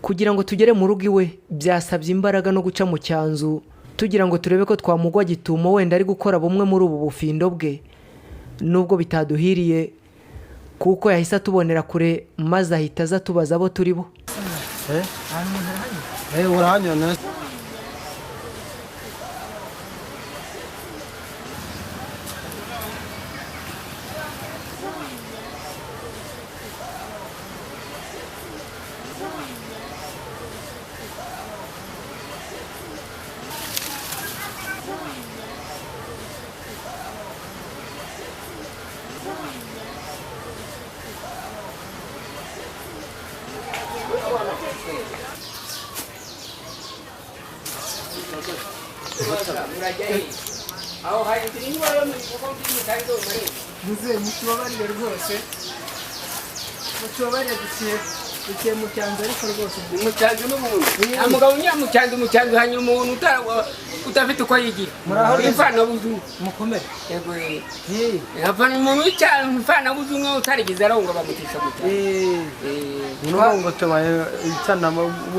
kugira ngo tugere mu rugo iwe byasabye imbaraga no guca mu cyanzu tugira ngo turebe ko twamugwa gitumo wenda ari gukora bumwe muri ubu bufindo bwe, nubwo bitaduhiriye kuko yahise atubonera kure maze ahita aza tubaza abo turi bo. urahanyona aho hari indirimbo yo mu gihugu cy'Italiya muri muze mutubabarire rwose mutubabarire duciye mu cyanzu ariko rwose mu cyanzu n'umuntu amugabo mu cyanzu hanyuma umuntu utafite uko yigira imfana buzu mukomere yego yapana umuntu cyane imfana buzu no utarigize arongo bamutisha mu cyanzu ngo tubaye itana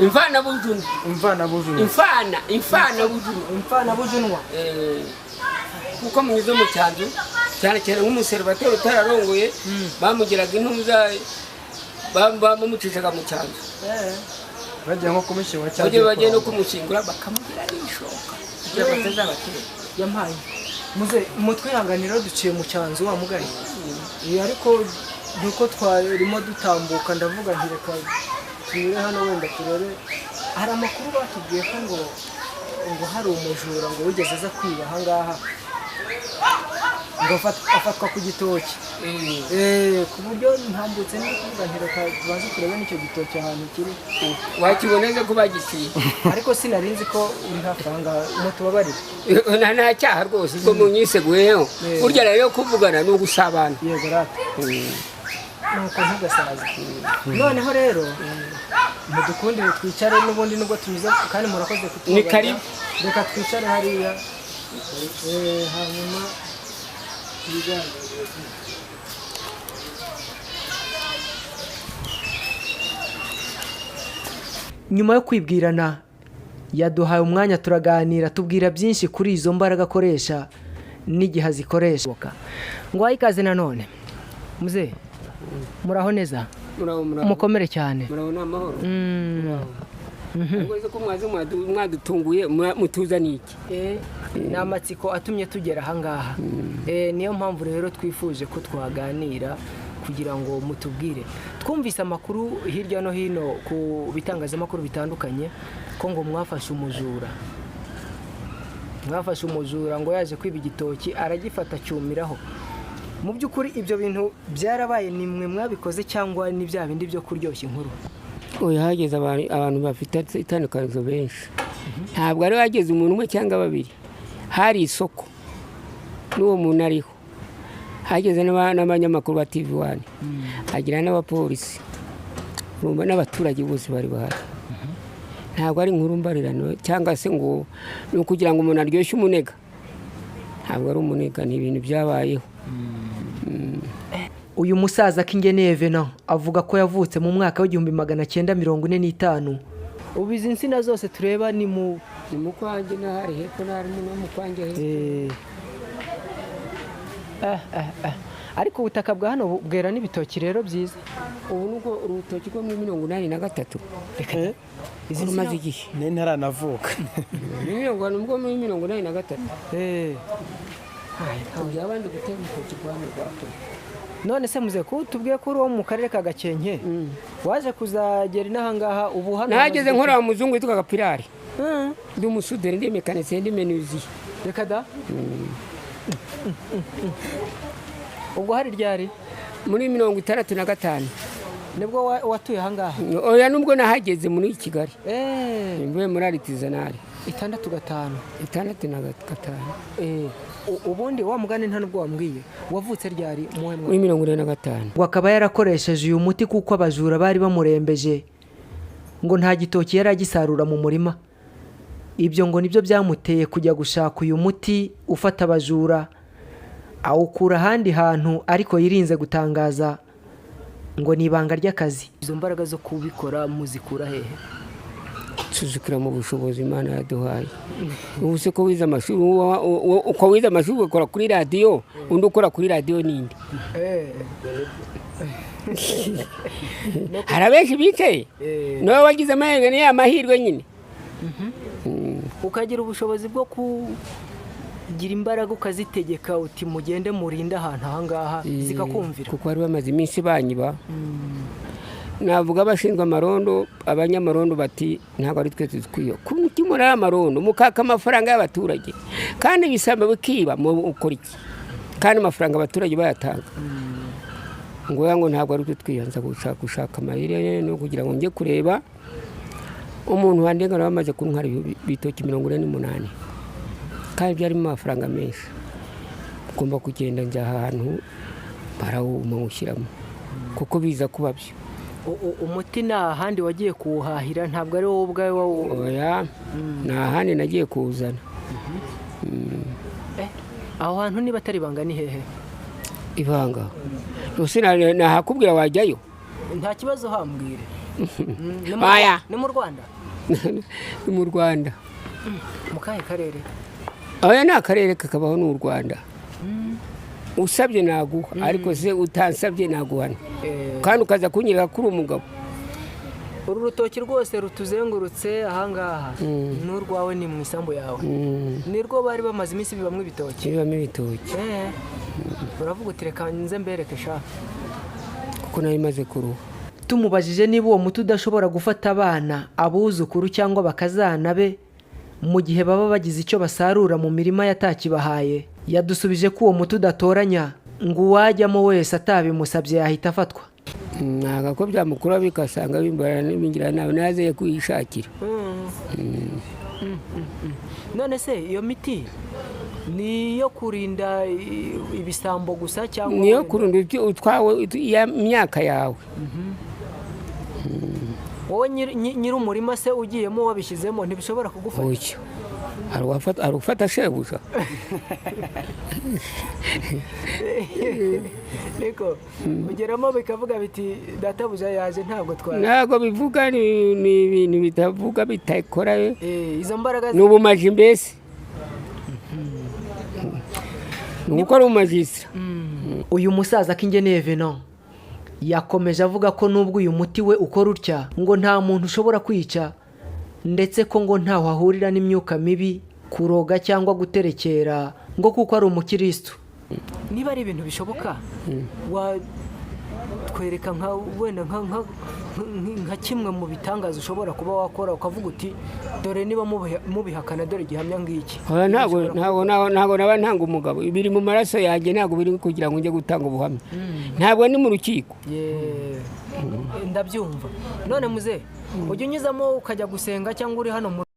imfana buzu imfana bujunwa kuko munyuze mu cyanzu cyane cyane nk'umuservateri utararongoye bamugiraga intuza bamucishaga mu cyanzu bagiye nko kumushyingura cyangwa bagiye no kumushyingura bakamugira n'ishoka kugira batazabatera yampaye muze mutwihanganira duciye mu cyanzu wa mugari ariko nuko twarimo dutambuka ndavuga nti reka tunyure hano wenda turebe hari amakuru batubwiye ko ngo hari umujura ngo wigeze aza kwiba aha ngaha ngo afatwa ku gitoki ku buryo ntambutse ndi kuvuga nti reka tubanze turebe n'icyo gitoki ahantu kiri wakiboneze ko bagiciye ariko sinarinzi ko uri hafi aha ngaha mutubabarire nta cyaha rwose ubwo munyiseguyeho burya rero kuvugana ni ugusabana yego rata nuko ntugasaze noneho rero mudukundire twicare n'ubundi nubwo tunyuze kandi murakoze kutubabarira ni karibu reka twicare hariya hanyuma nyuma yo kwibwirana yaduhaye umwanya turaganira tubwira byinshi kuri izo mbaraga akoresha n'igihe azikoresha ngo wahe ikaze nanone muze muraho neza mukomere cyane murabona amahoro ngo ko mwadutunguye mutuzaniye iki ni amatsiko atumye tugera aha ngaha niyo mpamvu rero twifuje ko twaganira kugira ngo mutubwire twumvise amakuru hirya no hino ku bitangazamakuru bitandukanye ko ngo mwafashe umujura ngo yaje kwiba igitoki aragifata cyumiraho. Mu by'ukuri ibyo bintu byarabaye ni mwe mwabikoze cyangwa ni bya bindi byo kuryoshya inkuru? Oya, hageze abantu bafite itandukanizo benshi, ntabwo ari hageze umuntu umwe cyangwa babiri, hari isoko n'uwo muntu ariho, hageze n'abanyamakuru ba TV1, hagira n'abapolisi, n'abaturage bose bari bahari. Ntabwo ari inkuru mbarirano cyangwa se ngo ni ukugira ngo umuntu aryoshye umunega, ntabwo ari umunega, ni ibintu byabayeho. Uyu musaza Kingeneye Venant avuga ko yavutse mu mwaka wa 1945. Ubu izi nsina zose tureba ni mu kwanjye n'ahari hepfo n'ahari mu kwanjye hepfo. Ariko ubutaka bwa hano bwera n'ibitoki rero byiza. Ubu nuko urutoki rwo muri 1983. Reka izi maze igihe ntaranavuka. Nubwo muri 1983. Abandi gutera urutoki rwa Rwato. None se muze ko tubwiye ko uri mu karere ka Gakenke, waje kuzagera inahangaha ubu hano nageze nkora muzungu witwa Gapirari. Ndi umusuderi, ndi mekanisiye, ndi menuzi. Reka da. Ubwo hari ryari muri 1965 nibwo watuye ahangaha? Oya, nubwo nahageze muri Kigali. Mvuye muri artisanal 65. Ubundi wa mugani nta nubwo wambwiye wavutse ryari muri 1945. Wakaba yarakoresheje uyu muti kuko abajura bari bamurembeje ngo nta gitoki yari agisarura mu murima. ibyo ngo nibyo byamuteye kujya gushaka uyu muti ufata abajura, awukura ahandi hantu ariko yirinze gutangaza ngo ni ibanga ry'akazi. Izo mbaraga zo kubikora muzikura hehe? tuzikira mu bushobozi Imana yaduhaye. Ubu se ko wize amashuri, uko wize amashuri ukora kuri radiyo, undi ukora kuri radiyo nindi. Hari abenshi bicaye nawe wagize amahirwe, ni amahirwe nyine. Ukagira ubushobozi bwo kugira imbaraga ukazitegeka uti mugende murinde ahantu ahangaha zikakumvira, kuko bari bamaze iminsi banyiba. Navuga abashinzwe amarondo, abanyamarondo bati ntabwo ari twe tuzikwiye kumukimura amarondo mukaka amafaranga y'abaturage kandi bisamba bikiba mu ukora iki, kandi amafaranga abaturage bayatanga. Ngo yango ntabwo ari twe twiyanza gushaka amayire no kugira ngo nge kureba umuntu wandengana bamaze kuntwara bitoki 48 kandi byari mu mafaranga menshi. Ugomba kugenda njya ahantu barawuma mushyiramo kuko biza kuba byo. Umuti nta handi wagiye kuwuhahira, ntabwo ari wowe ubwawe oya, nta handi nagiye kuwuzana. Aho hantu niba atari ibanga ni hehe? Ibanga rwose nahakubwira wajyayo, nta kibazo hambwire. Ni mu Rwanda? Ni mu Rwanda. Mu kahe karere? Oya, ni akarere kakabaho n'u Rwanda. Usabye naguha ariko se utansabye naguhana, kandi ukaza kunyereka kuri umugabo. Uru rutoki rwose rutuzengurutse ahangaha n'urwawe ni mu isambu yawe? Nirwo bari bamaze iminsi bibamwe ibitoki? Bibamo ibitoki. Uravuga uti reka nze mbereke sha, kuko nari maze kuruha. Tumubajije niba uwo muti udashobora gufata abana, abuzukuru cyangwa bakazana be mu gihe baba bagize icyo basarura mu mirima yatakibahaye, yadusubije ko uwo muti udatoranya, ngo uwajyamo wese atabimusabye yahita afatwa. Ntago ko byamukura bikasanga bimbara n'ibingira nawe nazeye kuyishakira. None se iyo miti ni yo kurinda ibisambo gusa cyangwa niyo kurinda utwawe ya myaka yawe? Wowe nyiri umurima se ugiyemo wabishyizemo ntibishobora kugufata? Oya, arufata shebuja. Niko ugeramo bikavuga biti databuja yaje ntabwo twara. Ntabwo bivuga, ni ibintu bitavuga bitakora. Izo mbaraga n'ubumaji mbese nuko ari umajistra. Uyu musaza Kingeneye Venant yakomeje avuga ko nubwo uyu muti we ukora utya ngo nta muntu ushobora kwica, ndetse ko ngo ntaho ahurira n'imyuka mibi, kuroga cyangwa guterekera, ngo kuko ari umukristo. Niba ari ibintu bishoboka watwereka nka wenda nka kimwe mu bitangaza ushobora kuba wakora ukavuga uti dore niba mubihakana dore gihamya ngiki? Ntabwo naba ntanga umugabo, biri mu maraso yanjye, ntabwo biri kugira ngo njye gutanga ubuhamya. Ntabwo ni mu rukiko. Ndabyumva. None muze ujya unyuzamo ukajya gusenga cyangwa uri hano